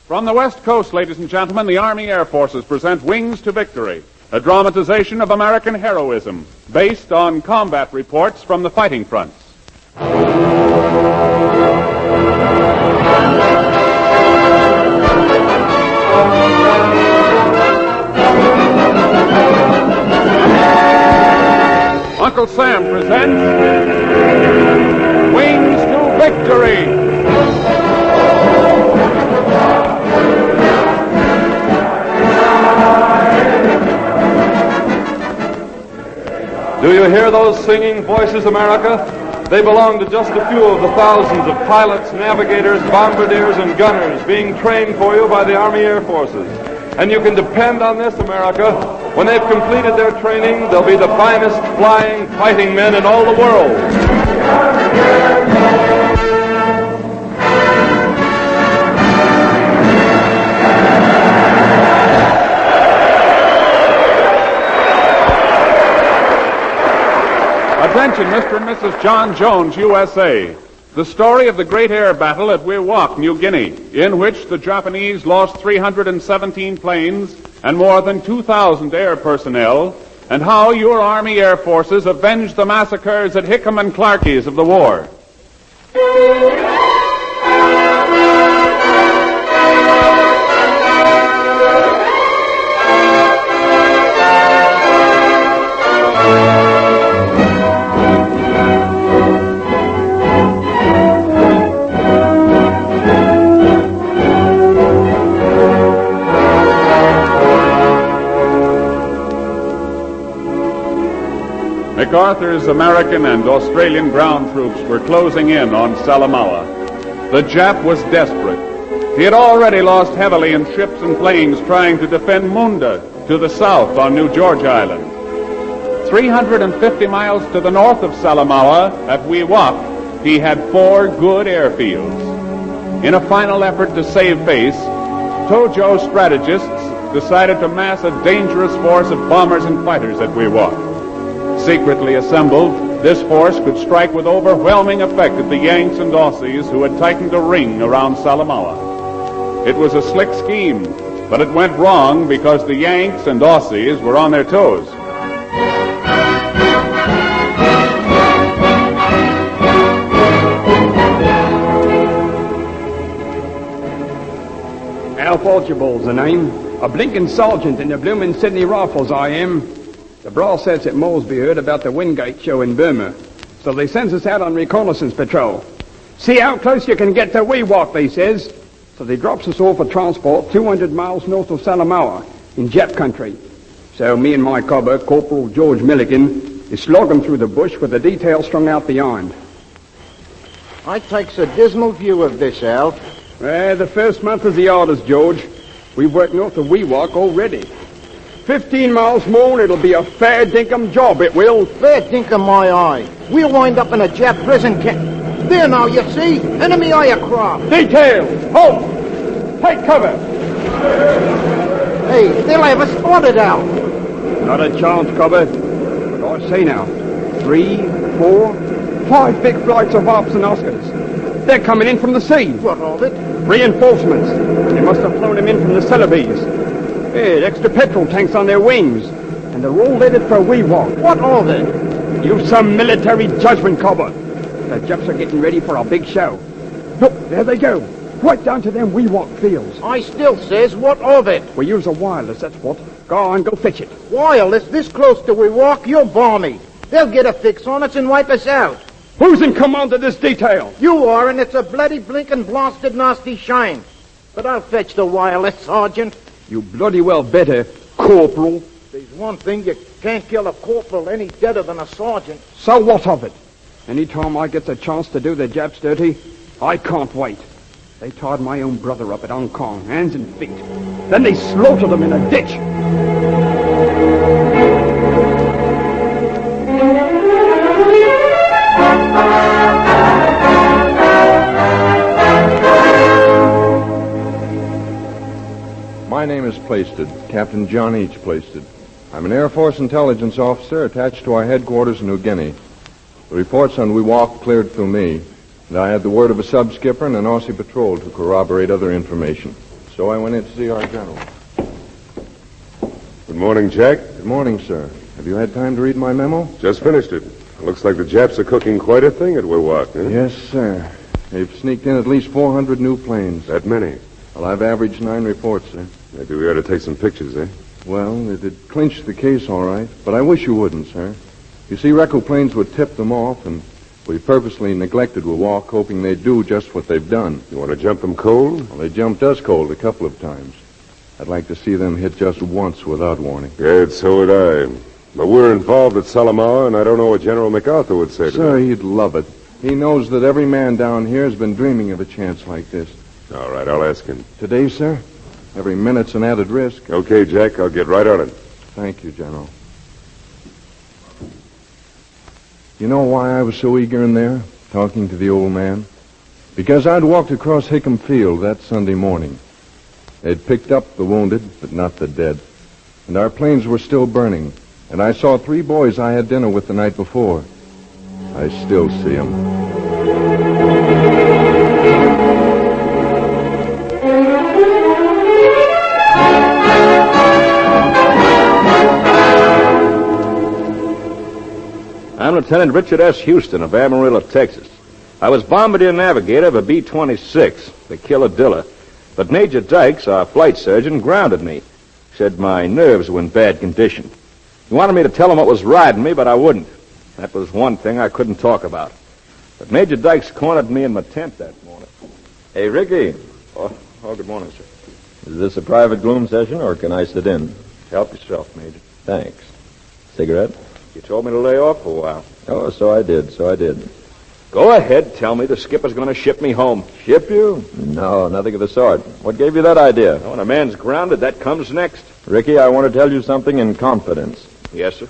From the West Coast, ladies and gentlemen, the Army Air Forces present Wings to Victory, a dramatization of American heroism based on combat reports from the fighting fronts. Uncle Sam presents Wings to Victory. Do you hear those singing voices, America? They belong to just a few of the thousands of pilots, navigators, bombardiers, and gunners being trained for you by the Army Air Forces. And you can depend on this, America. When they've completed their training, they'll be the finest flying, fighting men in all the world. Attention, Mr. and Mrs. John Jones, USA. The story of the great air battle at Wewak, New Guinea, in which the Japanese lost 317 planes and more than 2,000 air personnel, and how your Army Air Forces avenged the massacres at Hickam and Clarkey's of the war. MacArthur's American and Australian ground troops were closing in on Salamaua. The Jap was desperate. He had already lost heavily in ships and planes trying to defend Munda to the south on New George Island. 350 miles to the north of Salamaua at Wewak, he had 4 good airfields. In a final effort to save face, Tojo strategists decided to mass a dangerous force of bombers and fighters at Wewak. Secretly assembled, this force could strike with overwhelming effect at the Yanks and Aussies who had tightened a ring around Salamaua. It was a slick scheme, but it went wrong because the Yanks and Aussies were on their toes. Alf Archibald's the name. A blinking sergeant in the bloomin' Sydney Rifles, I am. The brass says that Moresby heard about the Wingate show in Burma, so they sends us out on reconnaissance patrol. See how close you can get to Wewak, they says. So they drops us off a transport 200 miles north of Salamaua in Jap country. So me and my cobber, Corporal George Milligan, is slogging through the bush with the details strung out behind. I takes a dismal view of this, Alf. The first month is the hardest, George. We've worked north of Wewak already. 15 miles more and it'll be a fair dinkum job, it will. Fair dinkum my eye. We'll wind up in a Jap prison camp. There now, you see? Enemy aircraft. Details! Halt! Take cover! Hey, they'll have us spotted out. Not a chance, cobber. But I say now, 3, 4, 5 big flights of Harps and Oscars. They're coming in from the sea. What of it? Reinforcements. They must have flown them in from the Celebes. Yeah, extra petrol tanks on their wings. And they're all headed for Wewak. What of it? Use some military judgment, cobber. The Japs are getting ready for a big show. Look, there they go. Right down to them Wewak fields. I still says, what of it? We use a wireless, that's what. Go on, go fetch it. Wireless this close to Wewak, you're balmy. They'll get a fix on us and wipe us out. Who's in command of this detail? You are, and it's a bloody blinking blasted nasty shame. But I'll fetch the wireless, Sergeant. You bloody well better, Corporal. There's one thing, you can't kill a corporal any deader than a sergeant. So what of it? Any time I get the chance to do the Japs dirty, I can't wait. They tied my own brother up at Hong Kong, hands and feet. Then they slaughtered him in a ditch. My name is Plaisted, Captain John H. Plaisted. I'm an Air Force intelligence officer attached to our headquarters in New Guinea. The reports on Wewak cleared through me, and I had the word of a sub-skipper and an Aussie patrol to corroborate other information. So I went in to see our general. Good morning, Jack. Good morning, sir. Have you had time to read my memo? Just finished it. Looks like the Japs are cooking quite a thing at Wewak, huh? Yes, sir. They've sneaked in at least 400 new planes. That many? Well, I've averaged 9 reports, sir. Maybe we ought to take some pictures, eh? Well, it'd clinch the case all right, but I wish you wouldn't, sir. You see, Recco planes would tip them off, and we purposely neglected Wewak, hoping they'd do just what they've done. You want to jump them cold? Well, they jumped us cold a couple of times. I'd like to see them hit just once without warning. Yeah, so would I. But we're involved at Salamaua, and I don't know what General MacArthur would say to Sir, that. he'd love it. He knows that every man down here has been dreaming of a chance like this. All right, I'll ask him. Today, sir, every minute's an added risk. Okay, Jack, I'll get right on it. Thank you, General. You know why I was so eager in there, talking to the old man? Because I'd walked across Hickam Field that Sunday morning. They'd picked up the wounded, but not the dead. And our planes were still burning. And I saw 3 boys I had dinner with the night before. I still see them. I'm Lieutenant Richard S. Houston of Amarillo, Texas. I was bombardier navigator of a B-26, the Killadilla. But Major Dykes, our flight surgeon, grounded me. Said my nerves were in bad condition. He wanted me to tell him what was riding me, but I wouldn't. That was one thing I couldn't talk about. But Major Dykes cornered me in my tent that morning. Hey, Ricky. Oh, good morning, sir. Is this a private gloom session, or can I sit in? Help yourself, Major. Thanks. Cigarette? You told me to lay off for a while. Oh, so I did. Go ahead, tell me the skipper's going to ship me home. Ship you? No, nothing of the sort. What gave you that idea? When a man's grounded, that comes next. Ricky, I want to tell you something in confidence. Yes, sir.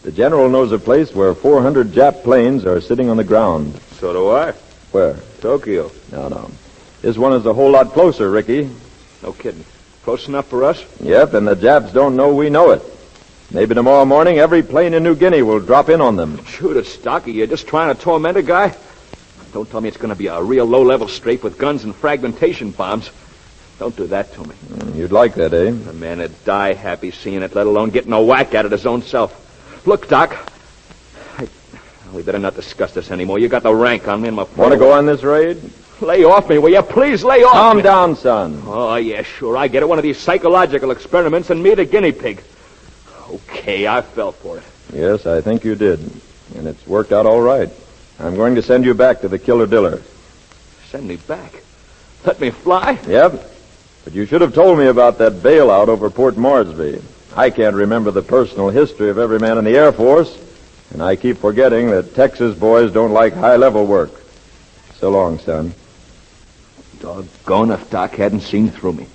The General knows a place where 400 Jap planes are sitting on the ground. So do I. Where? Tokyo. No. This one is a whole lot closer, Ricky. No kidding. Close enough for us? Yep, and the Japs don't know we know it. Maybe tomorrow morning every plane in New Guinea will drop in on them. Shoot it, Stocky. You're just trying to torment a guy? Don't tell me it's going to be a real low-level strafe with guns and fragmentation bombs. Don't do that to me. You'd like that, eh? The man would die happy seeing it, let alone getting a whack at it his own self. Look, Doc. We better not discuss this anymore. You got the rank on me and my... Want to go on this raid? Lay off me, will you? Please lay off Calm me. down, son. Oh, yeah, sure. I get it. One of these psychological experiments and me the guinea pig. Okay, I fell for it. Yes, I think you did. And it's worked out all right. I'm going to send you back to the Killadilla. Send me back? Let me fly? Yep. But you should have told me about that bailout over Port Moresby. I can't remember the personal history of every man in the Air Force, and I keep forgetting that Texas boys don't like high-level work. So long, son. Doggone if Doc hadn't seen through me.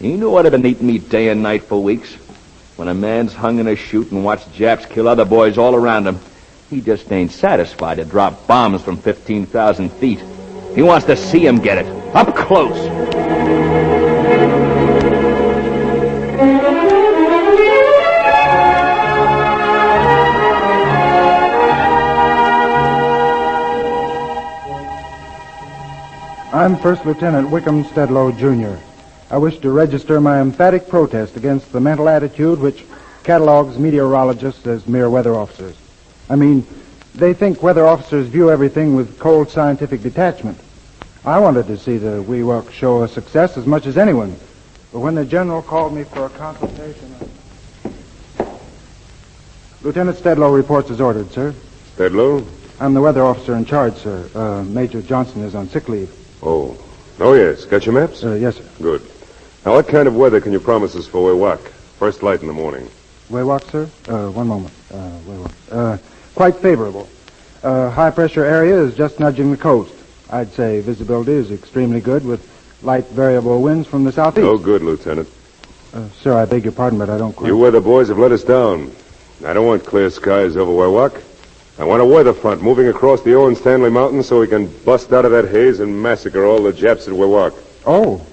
He knew I'd have been eating me day and night for weeks. When a man's hung in a chute and watched Japs kill other boys all around him, he just ain't satisfied to drop bombs from 15,000 feet. He wants to see him get it, up close. I'm First Lieutenant Wickham Stedlow, Jr. I wish to register my emphatic protest against the mental attitude which catalogs meteorologists as mere weather officers. I mean, they think weather officers view everything with cold scientific detachment. I wanted to see the Wewak show a success as much as anyone. But when the general called me for a consultation... Lieutenant Stedlow reports as ordered, sir. Stedlow? I'm the weather officer in charge, sir. Major Johnson is on sick leave. Oh, yes. Got your maps? Yes, sir. Good. Now, what kind of weather can you promise us for Wewak? First light in the morning. Wewak, sir? One moment. Wewak. Quite favorable. High-pressure area is just nudging the coast. I'd say visibility is extremely good with light variable winds from the southeast. No good, Lieutenant. Sir, I beg your pardon, but I don't quite... You weather boys have let us down. I don't want clear skies over Wewak. I want a weather front moving across the Owen Stanley Mountains so we can bust out of that haze and massacre all the Japs at Wewak. Oh,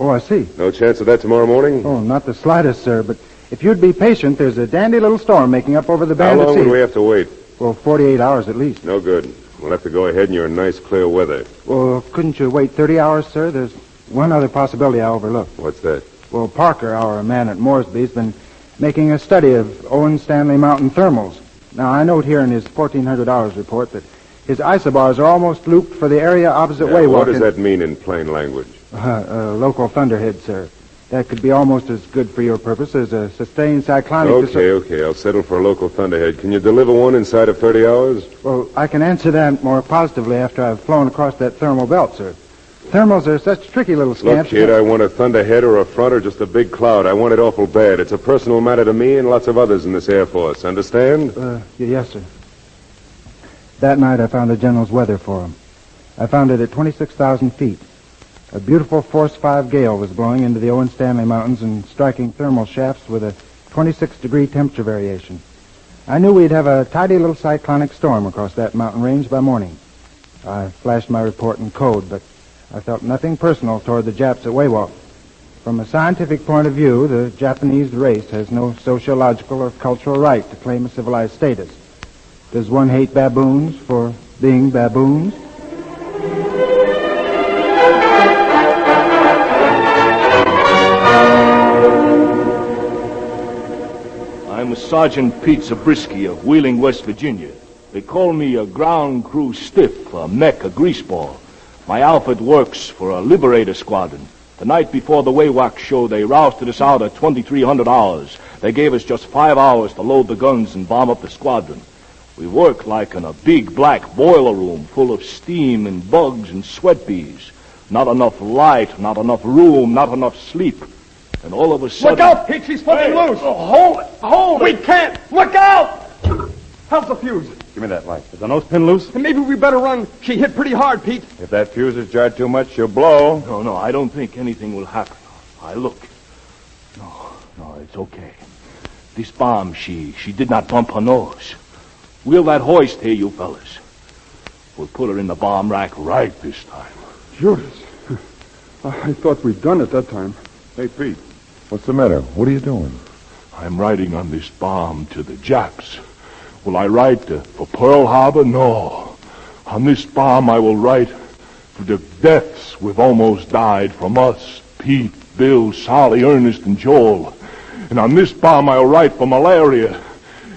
I see. No chance of that tomorrow morning? Oh, not the slightest, sir, but if you'd be patient, there's a dandy little storm making up over the How Bandit long Sea. would we have to wait? Well, 48 hours at least. No good. We'll have to go ahead in your nice clear weather. Well, couldn't you wait 30 hours, sir? There's one other possibility I overlooked. What's that? Well, Parker, our man at Moresby's, been making a study of Owen Stanley Mountain thermals. Now, I note here in his $1,400 report that his isobars are almost looped for the area opposite Waywalk. What does that mean in plain language? Local thunderhead, sir. That could be almost as good for your purpose as a sustained cyclonic... Okay. I'll settle for a local thunderhead. Can you deliver one inside of 30 hours? Well, I can answer that more positively after I've flown across that thermal belt, sir. Thermals are such tricky little scamps. Look, kid, I want a thunderhead or a front or just a big cloud. I want it awful bad. It's a personal matter to me and lots of others in this Air Force. Understand? Yes, sir. That night I found the general's weather for him. I found it at 26,000 feet. A beautiful force 5 gale was blowing into the Owen Stanley Mountains and striking thermal shafts with a 26-degree temperature variation. I knew we'd have a tidy little cyclonic storm across that mountain range by morning. I flashed my report in code, but I felt nothing personal toward the Japs at Waywalk. From a scientific point of view, the Japanese race has no sociological or cultural right to claim a civilized status. Does one hate baboons for being baboons? I'm Sergeant Pete Zabriskie of Wheeling, West Virginia. They call me a ground crew stiff, a mech, a greaseball. My outfit works for a Liberator squadron. The night before the Waywalk show, they rousted us out at 2,300 hours. They gave us just 5 hours to load the guns and bomb up the squadron. We work like in a big black boiler room full of steam and bugs and sweat bees. Not enough light, not enough room, not enough sleep. And all of a sudden... Look out, Pete! She's flipping loose! Hold it! Hold it! We can't! Look out! How's the fuse? Give me that light. Is the nose pin loose? Maybe we better run. She hit pretty hard, Pete. If that fuse is jarred too much, she'll blow. No, I don't think anything will happen. I look. No, it's okay. This bomb, she did not bump her nose. Wheel that hoist here, you fellas. We'll put her in the bomb rack right this time. Judas. I thought we'd done it that time. Hey, Pete, what's the matter? What are you doing? I'm writing on this bomb to the Japs. Will I write for Pearl Harbor? No. On this bomb I will write for the deaths we've almost died from us, Pete, Bill, Solly, Ernest, and Joel. And on this bomb I'll write for malaria.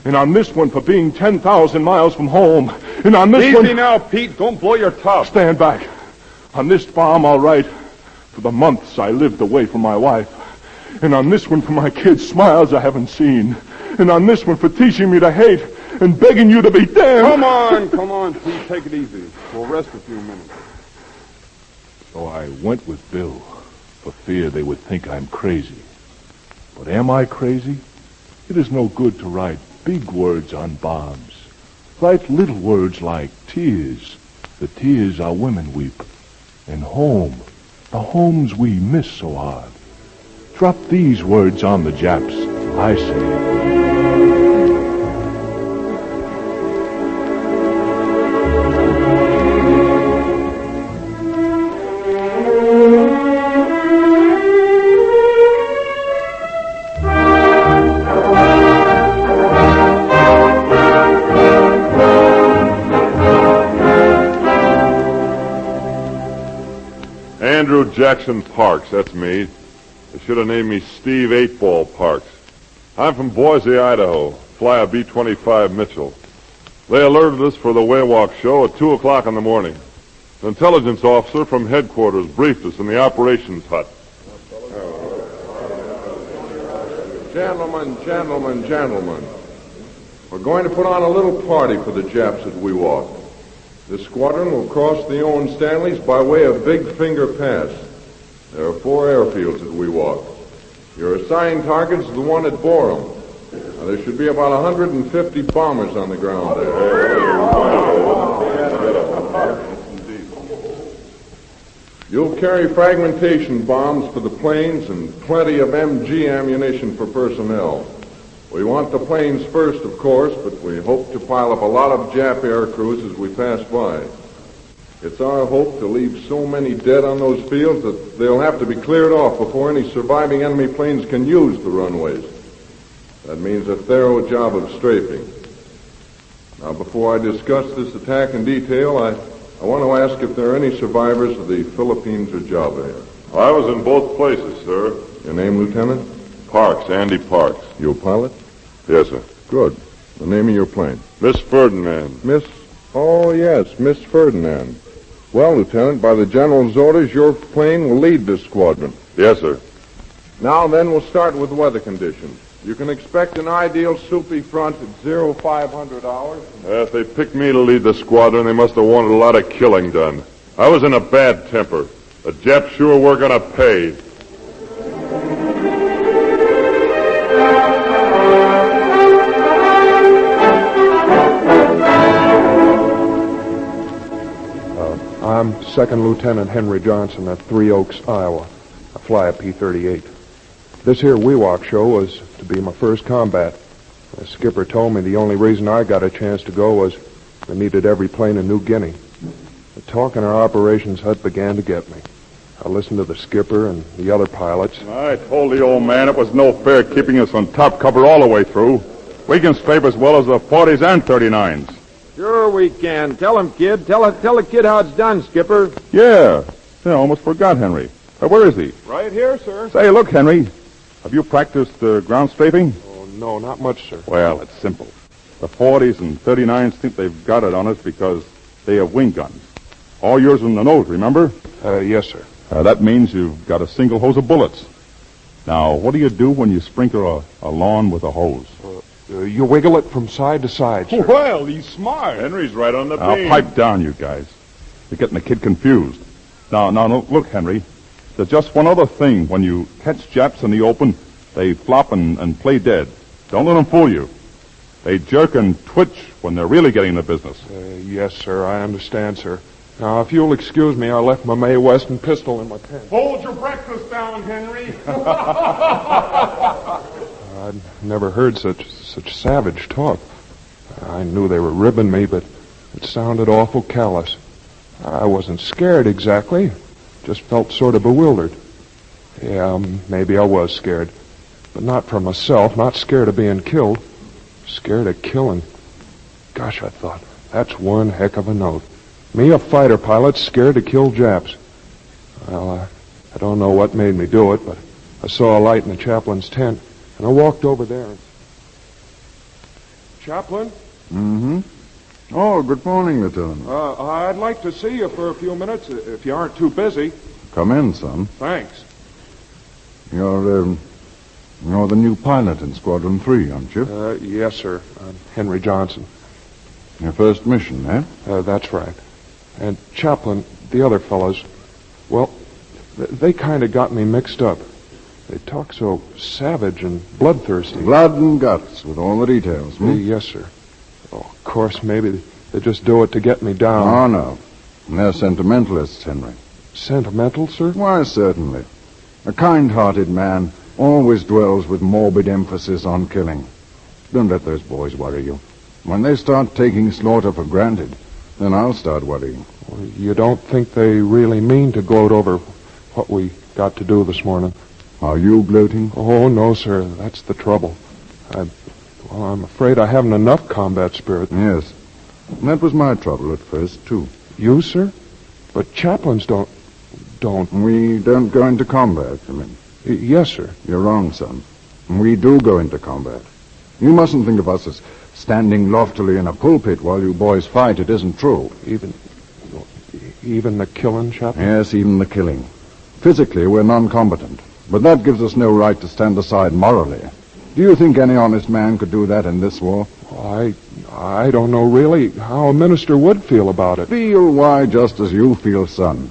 And on this one for being 10,000 miles from home. And on this one... Easy now, Pete. Don't blow your top. Stand back. On this bomb I'll write for the months I lived away from my wife. And on this one for my kids' smiles I haven't seen. And on this one for teaching me to hate and begging you to be damned. Come on, Pete. Take it easy. We'll rest a few minutes. So I went with Bill for fear they would think I'm crazy. But am I crazy? It is no good to write big words on bombs. Write little words like tears. The tears our women weep. And home. The homes we miss so hard. Drop these words on the Japs, I say. Andrew Jackson Parks, that's me. They should have named me Steve 8-Ball Parks. I'm from Boise, Idaho. Fly a B-25 Mitchell. They alerted us for the Waywalk show at 2 o'clock in the morning. An intelligence officer from headquarters briefed us in the operations hut. Gentlemen. We're going to put on a little party for the Japs at Waywalk. This squadron will cross the Owen Stanleys by way of Big Finger Pass. There are 4 airfields at Waywalk. Your assigned target is the one at Borum. Now, there should be about 150 bombers on the ground there. You'll carry fragmentation bombs for the planes and plenty of MG ammunition for personnel. We want the planes first, of course, but we hope to pile up a lot of Jap air crews as we pass by. It's our hope to leave so many dead on those fields that they'll have to be cleared off before any surviving enemy planes can use the runways. That means a thorough job of strafing. Now, before I discuss this attack in detail, I want to ask if there are any survivors of the Philippines or Java here. I was in both places, sir. Your name, Lieutenant? Parks, Andy Parks. You a pilot? Yes, sir. Good. The name of your plane? Miss Ferdinand. Oh, yes, Miss Ferdinand. Well, Lieutenant, by the General's orders, your plane will lead this squadron. Yes, sir. Now then, we'll start with weather conditions. You can expect an ideal soupy front at 0500 hours. If they picked me to lead the squadron, they must have wanted a lot of killing done. I was in a bad temper. The Japs sure were going to pay. I'm Second Lieutenant Henry Johnson at Three Oaks, Iowa. I fly a P-38. This here Wewak show was to be my first combat. The skipper told me the only reason I got a chance to go was I needed every plane in New Guinea. The talk in our operations hut began to get me. I listened to the skipper and the other pilots. I told the old man it was no fair keeping us on top cover all the way through. We can strafe as well as the 40s and 39s. Sure we can. Tell him, kid. Tell the kid how it's done, Skipper. Yeah, I almost forgot Henry. Where is he? Right here, sir. Say, look, Henry. Have you practiced ground strafing? Oh, no, not much, sir. Well, it's simple. The 40s and 39s think they've got it on us because they have wing guns. All yours in the nose, remember? Yes, sir. That means you've got a single hose of bullets. Now, what do you do when you sprinkle a lawn with a hose? You wiggle it from side to side, sir. Well, he's smart. Henry's right on the Now, beam. pipe down, you guys. You're getting the kid confused. Now, look, Henry. There's just one other thing. When you catch Japs in the open, they flop and play dead. Don't let them fool you. They jerk and twitch when they're really getting the business. Yes, sir. I understand, sir. Now, if you'll excuse me, I left my Mae Weston pistol in my tent. Hold your breakfast down, Henry. I'd never heard such savage talk. I knew they were ribbing me, but it sounded awful callous. I wasn't scared exactly, just felt sort of bewildered. Yeah, maybe I was scared, but not for myself, not scared of being killed, scared of killing. Gosh, I thought, that's one heck of a note. Me, a fighter pilot, scared to kill Japs. Well, I don't know what made me do it, but I saw a light in the chaplain's tent, and I walked over there and... Chaplain? Mm-hmm. Oh, good morning, Lieutenant. I'd like to see you for a few minutes, if you aren't too busy. Come in, son. Thanks. You're the new pilot in Squadron 3, aren't you? Yes, sir. I'm Henry Johnson. Your first mission, eh? That's right. And Chaplain, the other fellows, well, they kind of got me mixed up. They talk so savage and bloodthirsty. Blood and guts, with all the details, hmm? Yes, sir. Oh, of course, maybe they just do it to get me down. Oh, no. They're sentimentalists, Henry. Sentimental, sir? Why, certainly. A kind-hearted man always dwells with morbid emphasis on killing. Don't let those boys worry you. When they start taking slaughter for granted, then I'll start worrying. Well, you don't think they really mean to gloat over what we got to do this morning? Are you gloating? Oh, no, sir. That's the trouble. I'm afraid I haven't enough combat spirit. Yes. That was my trouble at first, too. You, sir? But chaplains don't... We don't go into combat, you mean? Yes, sir. You're wrong, son. We do go into combat. You mustn't think of us as standing loftily in a pulpit while you boys fight. It isn't true. Even the killing, Chaplain? Yes, even the killing. Physically, we're non-combatant. But that gives us no right to stand aside morally. Do you think any honest man could do that in this war? I don't know really how a minister would feel about it. Feel? Why, just as you feel, son.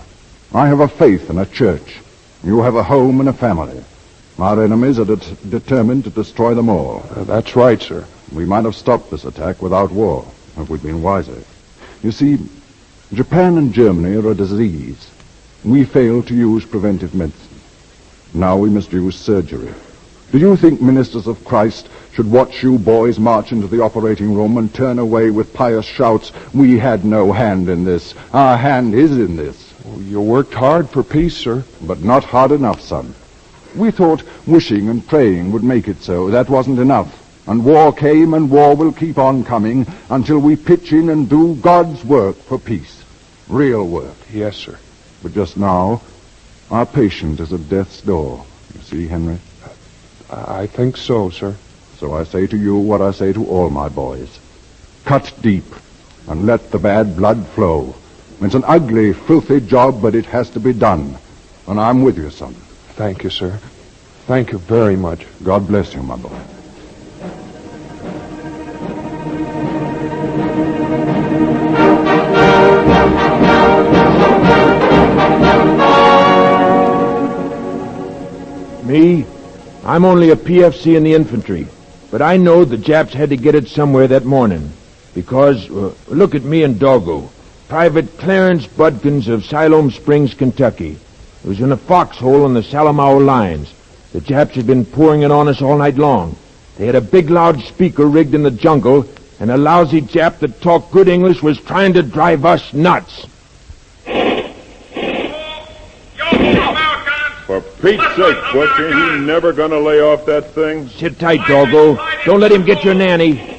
I have a faith and a church. You have a home and a family. Our enemies are determined to destroy them all. That's right, sir. We might have stopped this attack without war, if we'd been wiser. You see, Japan and Germany are a disease. We failed to use preventive medicine. Now we must use surgery. Do you think ministers of Christ should watch you boys march into the operating room and turn away with pious shouts, "We had no hand in this. Our hand is in this"? Well, you worked hard for peace, sir. But not hard enough, son. We thought wishing and praying would make it so. That wasn't enough. And war came, and war will keep on coming until we pitch in and do God's work for peace. Real work. Yes, sir. But just now, Our patient is at death's door. You see, Henry? I think so, sir. So I say to you what I say to all my boys. Cut deep and let the bad blood flow. It's an ugly, filthy job, but it has to be done. And I'm with you, son. Thank you, sir. Thank you very much. God bless you, my boy. Me? I'm only a PFC in the infantry. But I know the Japs had to get it somewhere that morning. Because, look at me and Doggo. Private Clarence Budkins of Siloam Springs, Kentucky. It was in a foxhole on the Salamau lines. The Japs had been pouring it on us all night long. They had a big loudspeaker rigged in the jungle, and a lousy Jap that talked good English was trying to drive us nuts. For Pete's sake, Butcher, you never gonna lay off that thing? Sit tight, Doggo. Don't let him get your nanny.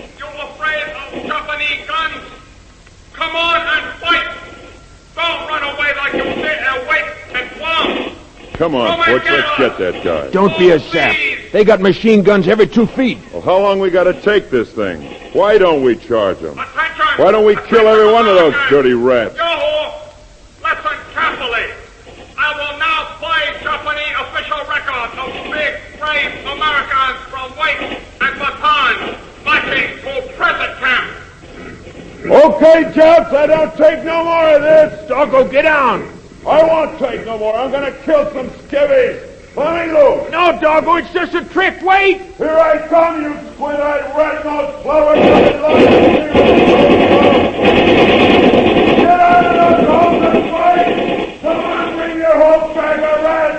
Come on, Butch, let's get that guy. Don't be a sap. They got machine guns every 2 feet. Well, how long we gotta take this thing? Why don't we charge them? Why don't we kill every one of those dirty rats? Listen carefully. I will now play Japanese official records of big, brave Americans from Wake and Bataan marching to prison camp. Okay, Japs, I don't take no more of this. Doggo, get down. I won't take no more. I'm gonna kill some skivvies. Let me loose. No, Doggo, it's just a trick. Wait. Here I come, you squint-eyed red-nosed flower. Get out of the hole and fight. Come on, bring your whole bag of rats.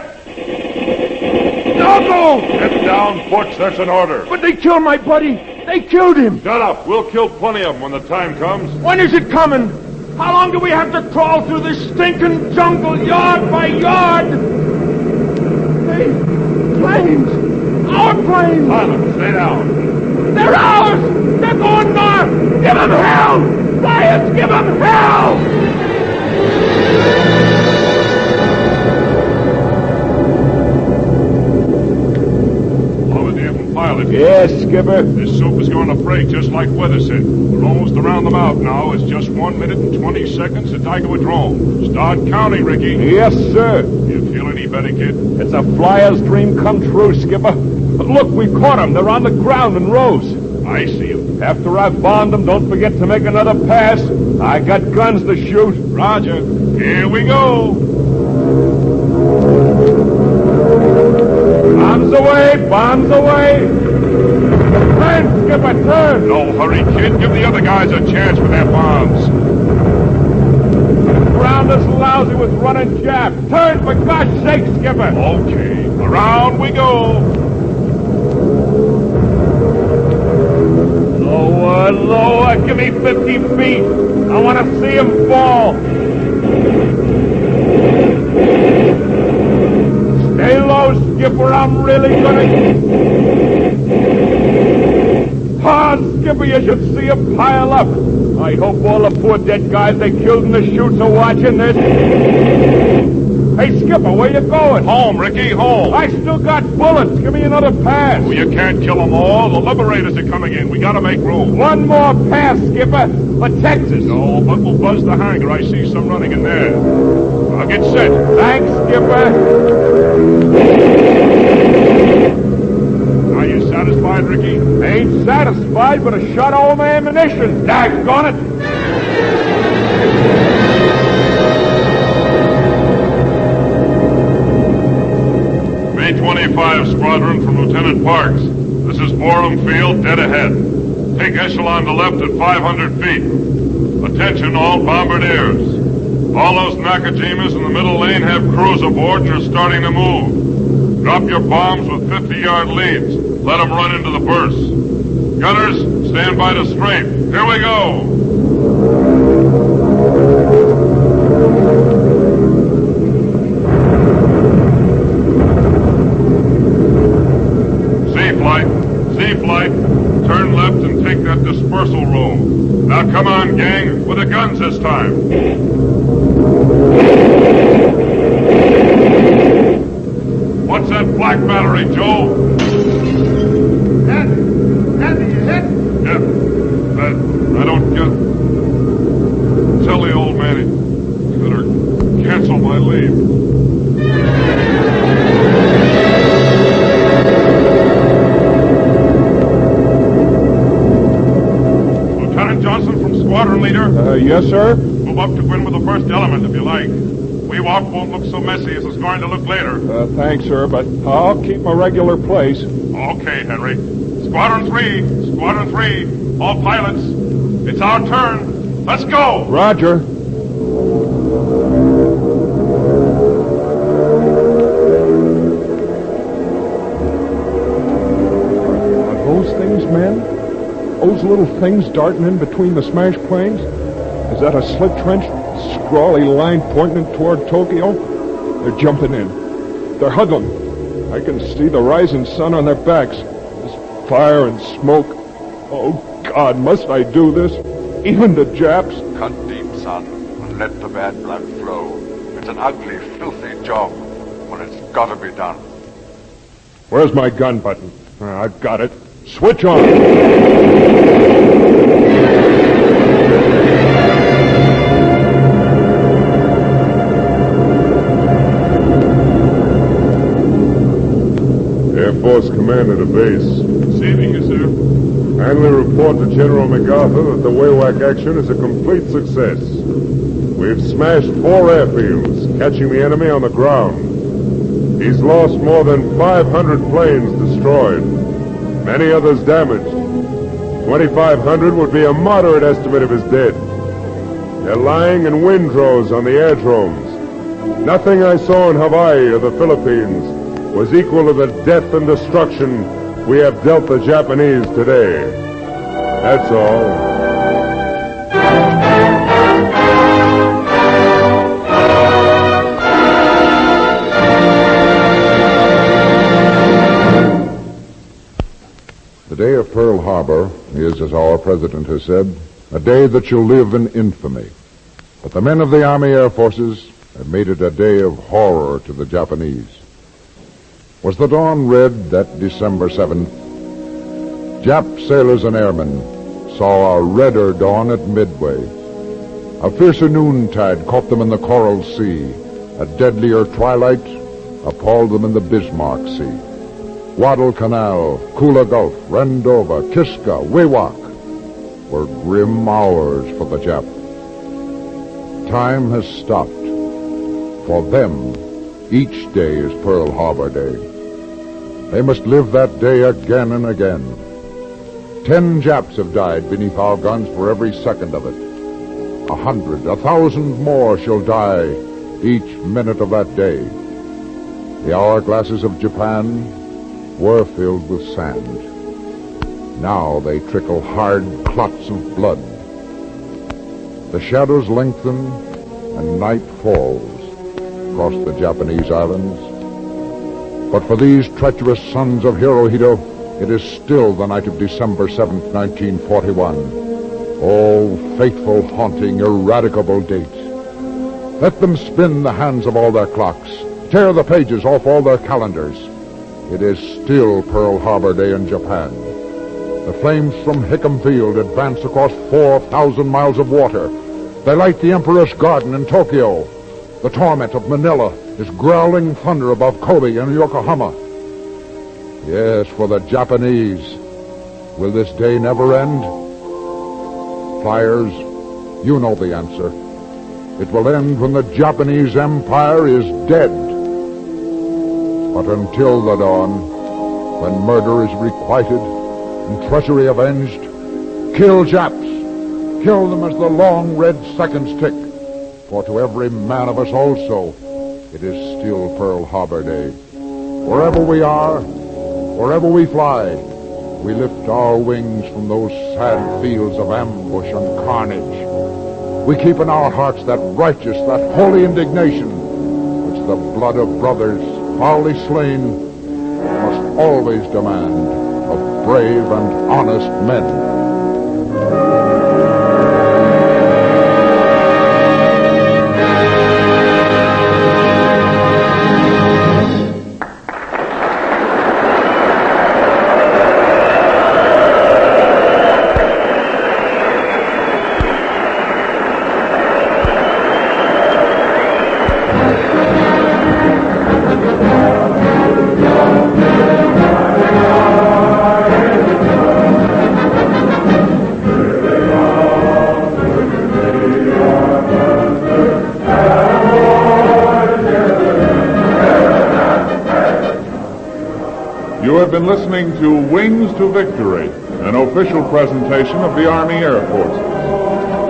Doggo! Get down, Butch. That's an order. But they killed my buddy. They killed him. Shut up. We'll kill plenty of them when the time comes. When is it coming? How long do we have to crawl through this stinking jungle, yard by yard? Hey, planes! Our planes! Silence, stay down. They're ours! They're going north! Give them hell! Science, give them hell! Pilot. Yes, Skipper. This soup is going to break just like weather said. We're almost around the mouth now. It's just 1 minute and 20 seconds to Dykawadrome. Start counting, Ricky. Yes, sir. You feel any better, kid? It's a flyer's dream come true, Skipper. But look, we caught them. They're on the ground in rows. I see them. After I've bombed them, don't forget to make another pass. I got guns to shoot. Roger. Here we go. Bombs away! Bombs away! Turn, Skipper, turn! No hurry, kid. Give the other guys a chance with their bombs. The ground is lousy with running Jap. Turn, for God's sake, Skipper! Okay. Around we go. Lower, lower. Give me 50 feet. I want to see him fall. Stay low, Skipper. I'm really gonna... Skipper, you should see him pile up. I hope all the poor dead guys they killed in the chutes are watching this. Hey, Skipper, where you going? Home, Ricky, home. I still got bullets. Give me another pass. Well, you can't kill them all. The liberators are coming in. We gotta make room. One more pass, Skipper, for Texas. No, but we'll buzz the hangar. I see some running in there. I'll get set. Thanks, Skipper. Are you satisfied, Ricky? Ain't satisfied, but a shot all my ammunition. Daggone it. May 25 Squadron from Lieutenant Parks. This is Borum Field, dead ahead. Take echelon to left at 500 feet. Attention, all bombardiers. All those Nakajimas in the middle lane have crews aboard and are starting to move. Drop your bombs with 50-yard leads. Let them run into the bursts. Gunners, stand by to strafe. Here we go. C-flight. Turn left and take that dispersal room. Now come on, gang, with the guns this time. Hurry, Joe. Andy, you hit? Yeah. I don't get... Tell the old man he better cancel my leave. Lieutenant Johnson from Squadron Leader? Yes, sir? Move up to Gwyn with the first element if you like. We walk won't look so messy as it's going to look later. Thanks, sir, but I'll keep my regular place. Okay, Henry. Squadron 3, all pilots. It's our turn. Let's go! Roger. Are those things, men? Those little things darting in between the smashed planes? Is that a slit trench, scrawly line pointing toward Tokyo? They're jumping in. They're huddling. I can see the rising sun on their backs. There's fire and smoke. Oh, God, must I do this? Even the Japs? Cut deep, son, and let the bad blood flow. It's an ugly, filthy job, but it's got to be done. Where's my gun button? I've got it. Switch on. Air Force Commander to base. Receiving you, sir. Kindly report to General MacArthur that the Waywack action is a complete success. We've smashed 4 airfields, catching the enemy on the ground. He's lost more than 500 planes destroyed, many others damaged. 2,500 would be a moderate estimate of his dead. They're lying in windrows on the airdromes. Nothing I saw in Hawaii or the Philippines was equal to the death and destruction we have dealt the Japanese today. That's all. The day of Pearl Harbor is, as our president has said, a day that shall live in infamy. But the men of the Army Air Forces have made it a day of horror to the Japanese. Was the dawn red that December 7th? Jap sailors and airmen saw a redder dawn at Midway. A fiercer noontide caught them in the Coral Sea. A deadlier twilight appalled them in the Bismarck Sea. Guadalcanal, Kula Gulf, Rendova, Kiska, Wewak were grim hours for the Jap. Time has stopped. For them, each day is Pearl Harbor Day. They must live that day again and again. 10 Japs have died beneath our guns for every second of it. 100, 1,000 more shall die each minute of that day. The hourglasses of Japan were filled with sand. Now they trickle hard clots of blood. The shadows lengthen and night falls across the Japanese islands. But for these treacherous sons of Hirohito, it is still the night of December 7th, 1941. Oh, fateful, haunting, ineradicable date. Let them spin the hands of all their clocks, tear the pages off all their calendars. It is still Pearl Harbor Day in Japan. The flames from Hickam Field advance across 4,000 miles of water. They light the Emperor's Garden in Tokyo. The torment of Manila is growling thunder above Kobe and Yokohama. Yes, for the Japanese, will this day never end? Flyers, you know the answer. It will end when the Japanese Empire is dead. But until the dawn, when murder is requited and treachery avenged, kill Japs. Kill them as the long red seconds tick. For to every man of us also, it is still Pearl Harbor Day. Wherever we are, wherever we fly, we lift our wings from those sad fields of ambush and carnage. We keep in our hearts that righteous, that holy indignation, which the blood of brothers foully slain must always demand of brave and honest men. have been listening to Wings to Victory, an official presentation of the Army Air Forces.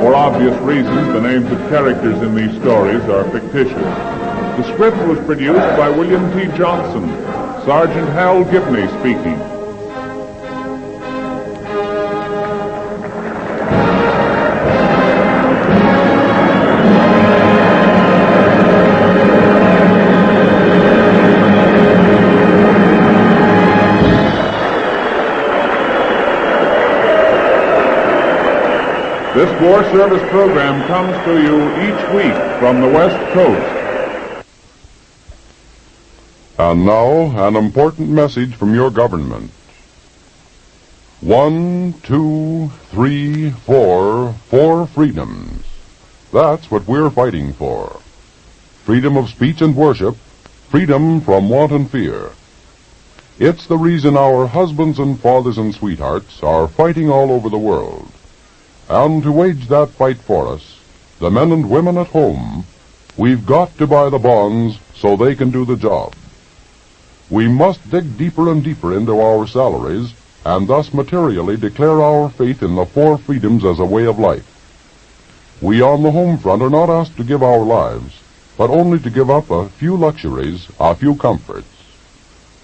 For obvious reasons, the names of characters in these stories are fictitious. The script was produced by William T. Johnson. Sergeant Hal Gibney speaking. This war service program comes to you each week from the West Coast. And now, an important message from your government. 1, 2, 3, 4, 4 freedoms. That's what we're fighting for. Freedom of speech and worship, freedom from want and fear. It's the reason our husbands and fathers and sweethearts are fighting all over the world. And to wage that fight for us, the men and women at home, we've got to buy the bonds so they can do the job. We must dig deeper and deeper into our salaries and thus materially declare our faith in the 4 freedoms as a way of life. We on the home front are not asked to give our lives, but only to give up a few luxuries, a few comforts.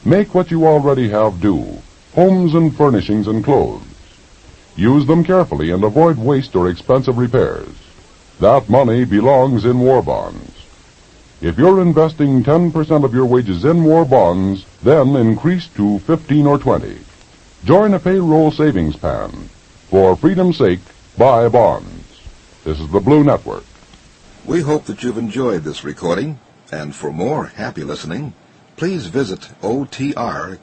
Make what you already have do, homes and furnishings and clothes. Use them carefully and avoid waste or expensive repairs. That money belongs in war bonds. If you're investing 10% of your wages in war bonds, then increase to 15 or 20. Join a payroll savings plan. For freedom's sake, buy bonds. This is the Blue Network. We hope that you've enjoyed this recording, and for more happy listening, please visit otrcat.com.